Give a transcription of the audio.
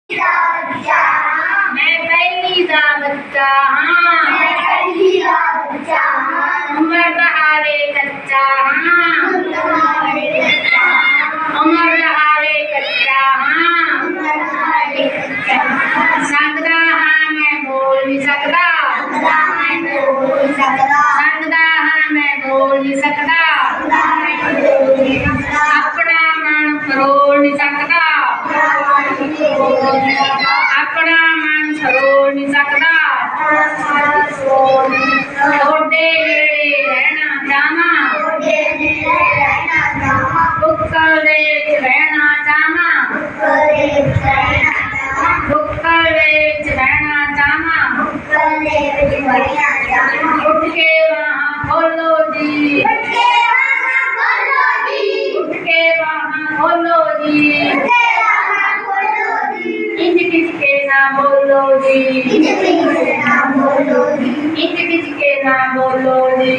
मैं पहली का बच्चा हाँ उमर बहारे कच्चा हाँ उमर बहारे कच्चा हाँ सकदा हाँ मैं बोल नहीं सकता सकदा हाँ मैं बोल नहीं सकता अपना मन फरोल नहीं सकता अपना मन फरोल नहीं सकता थोड़े नेड़े रहना चाहना बुक्कल दे रहना चाहना बुक्कल दे रहना चाहना उठ के वहाँ खोलो जी उठ के वहाँ खोलो जी इंज किसके ना बोलो जी इंज किसके ना बोलो जी